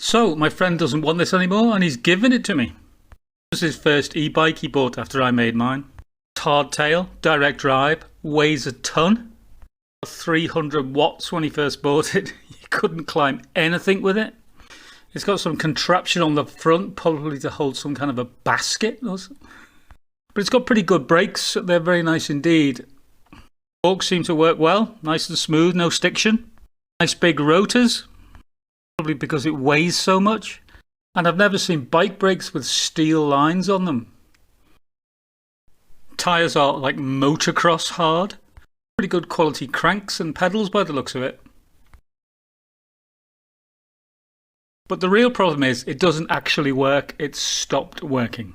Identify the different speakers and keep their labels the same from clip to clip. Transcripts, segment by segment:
Speaker 1: So my friend doesn't want this anymore and he's given it to me. This is his first e-bike he bought after I made mine. It's hardtail, direct drive, weighs a ton. 300 watts when he first bought it. He couldn't climb anything with it. It's got some contraption on the front, probably to hold some kind of a basket or something. But it's got pretty good brakes. They're very nice indeed. Forks seem to work well, nice and smooth, no stiction. Nice big rotors, probably because it weighs so much. And I've never seen bike brakes with steel lines on them. Tyres are like motocross hard. Pretty good quality cranks and pedals by the looks of it. But the real problem is it doesn't actually work. It's stopped working.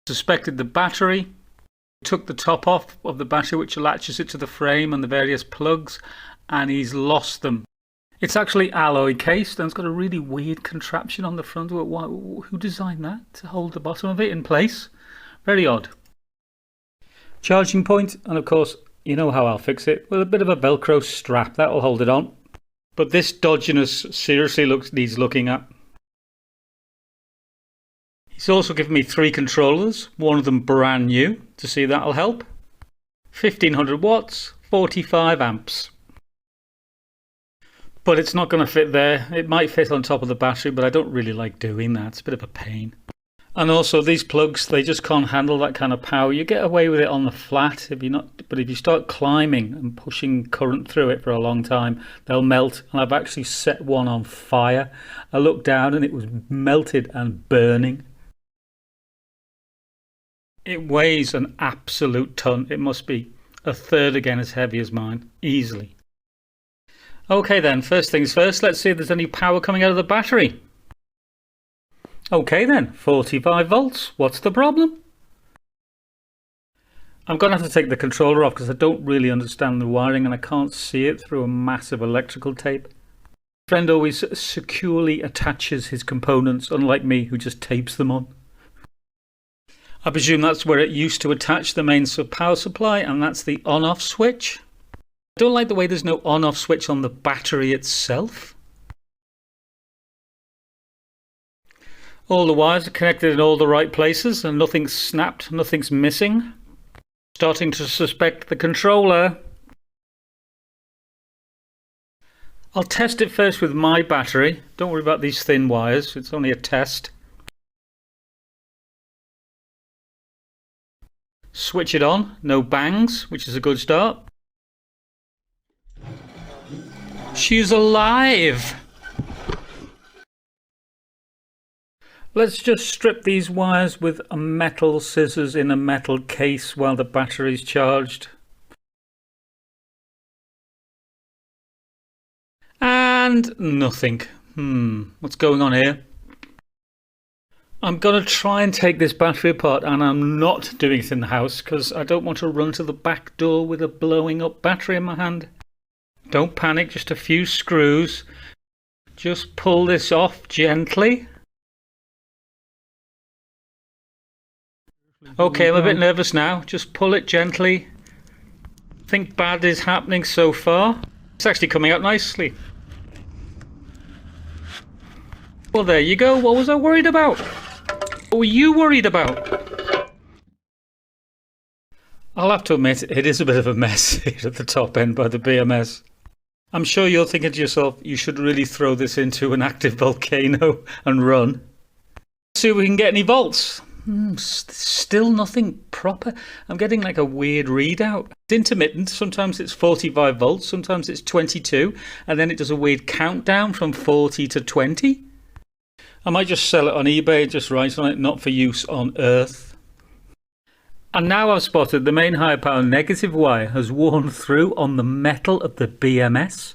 Speaker 1: Suspected the battery. Took the top off of the battery which latches it to the frame and the various plugs, and he's lost them. It's actually alloy cased and it's got a really weird contraption on the front of it. Who designed that to hold the bottom of it in place? Very odd. Charging point, and of course you know how I'll fix it, with a bit of a velcro strap that'll hold it on. But this dodginess seriously needs looking at. He's also given me 3 controllers, one of them brand new, to see that'll help. 1500 watts, 45 amps. But it's not going to fit there. It might fit on top of the battery, but I don't really like doing that. It's a bit of a pain. And also these plugs, they just can't handle that kind of power. You get away with it on the flat but if you start climbing and pushing current through it for a long time, they'll melt. And I've actually set one on fire. I looked down and it was melted and burning. It weighs an absolute ton. It must be a third again as heavy as mine, easily. Okay then, first things first, let's see if there's any power coming out of the battery. Okay then, 45 volts, what's the problem? I'm going to have to take the controller off because I don't really understand the wiring and I can't see it through a massive electrical tape. My friend always securely attaches his components, unlike me who just tapes them on. I presume that's where it used to attach the main power supply, and that's the on-off switch. I don't like the way there's no on-off switch on the battery itself. All the wires are connected in all the right places and nothing's snapped, nothing's missing. Starting to suspect the controller. I'll test it first with my battery. Don't worry about these thin wires, it's only a test. Switch it on, no bangs, which is a good start. She's alive! Let's just strip these wires with a metal scissors in a metal case while the battery's charged. And nothing. What's going on here? I'm going to try and take this battery apart, and I'm not doing it in the house because I don't want to run to the back door with a blowing up battery in my hand. Don't panic, just a few screws. Just pull this off gently. Okay, I'm a bit nervous now. Just pull it gently. Nothing bad is happening so far. It's actually coming out nicely. Well, there you go. What was I worried about? What were you worried about? I'll have to admit, it is a bit of a mess here at the top end by the BMS. I'm sure you're thinking to yourself, you should really throw this into an active volcano and run. See if we can get any volts. Still nothing proper. I'm getting like a weird readout. It's intermittent. Sometimes it's 45 volts, sometimes it's 22, and then it does a weird countdown from 40 to 20. I might just sell it on eBay, just write on it, not for use on Earth. And now I've spotted the main high power negative wire has worn through on the metal of the BMS.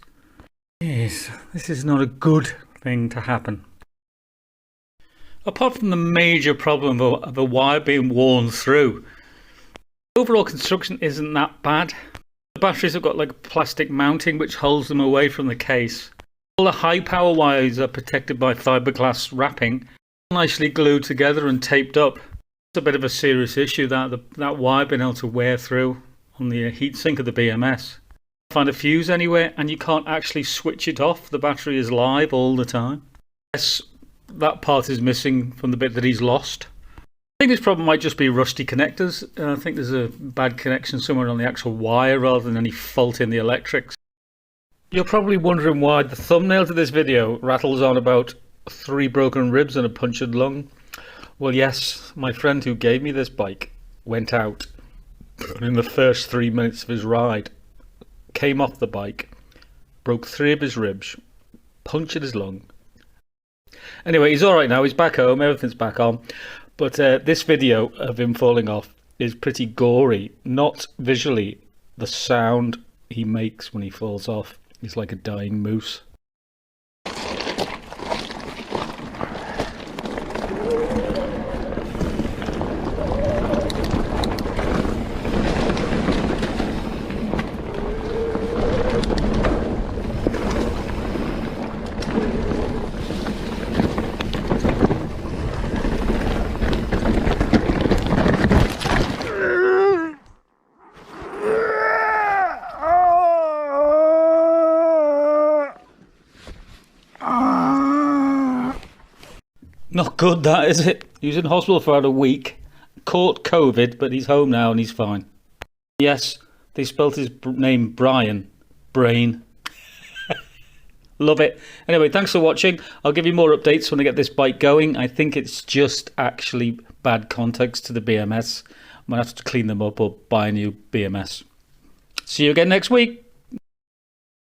Speaker 1: Yes, this is not a good thing to happen. Apart from the major problem of a wire being worn through, the overall construction isn't that bad. The batteries have got like a plastic mounting which holds them away from the case. All the high power wires are protected by fiberglass wrapping, nicely glued together and taped up. It's a bit of a serious issue that wire being able to wear through on the heatsink of the BMS. Find a fuse anywhere and you can't actually switch it off. The battery is live all the time. Yes, that part is missing from the bit that he's lost. I think this problem might just be rusty connectors. I think there's a bad connection somewhere on the actual wire rather than any fault in the electrics. You're probably wondering why the thumbnail to this video rattles on about 3 broken ribs and a punctured lung. Well, yes, my friend who gave me this bike went out and in the first 3 minutes of his ride came off the bike, broke 3 of his ribs, punctured his lung. Anyway, he's alright now, he's back home, everything's back on. But this video of him falling off is pretty gory. Not visually. The sound he makes when he falls off is like a dying moose. Not good, that, is it? He was in hospital for about a week, caught COVID, but he's home now and he's fine. Yes, they spelt his name Brian. Brain. Love it. Anyway, thanks for watching. I'll give you more updates when I get this bike going. I think it's just actually bad contacts to the BMS. I might have to clean them up or buy a new BMS. See you again next week.